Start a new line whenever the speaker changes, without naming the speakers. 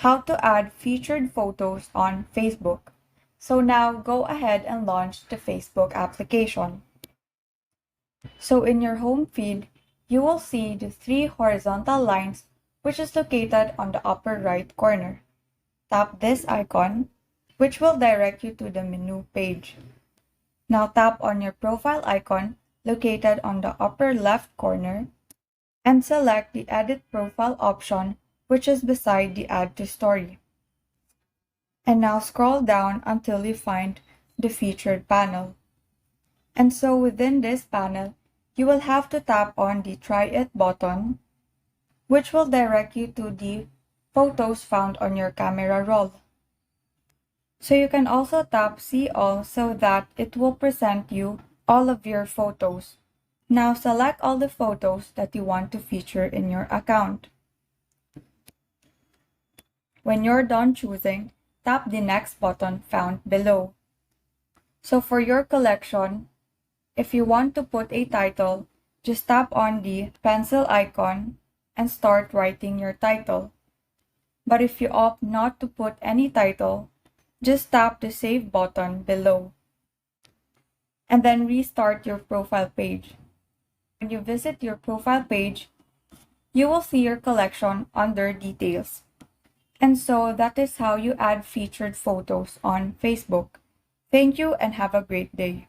how to add featured photos on Facebook. So now go ahead and launch the Facebook application. So in your home feed, you will see the three horizontal lines which is located on the upper right corner. Tap this icon, which will direct you to the menu page. Now tap on your profile icon located on the upper left corner and select the Edit Profile option, which is beside the Add to Story. And now scroll down until you find the Featured panel. And so within this panel, you will have to tap on the Try It button, which will direct you to the photos found on your camera roll. So you can also tap See All so that it will present you all of your photos. Now select all the photos that you want to feature in your account. When you're done choosing, tap the Next button found below. So for your collection, if you want to put a title, just tap on the pencil icon and start writing your title. But if you opt not to put any title, just tap the Save button below. And then restart your profile page. When you visit your profile page, you will see your collection under Details. And so that is how you add featured photos on Facebook. Thank you and have a great day.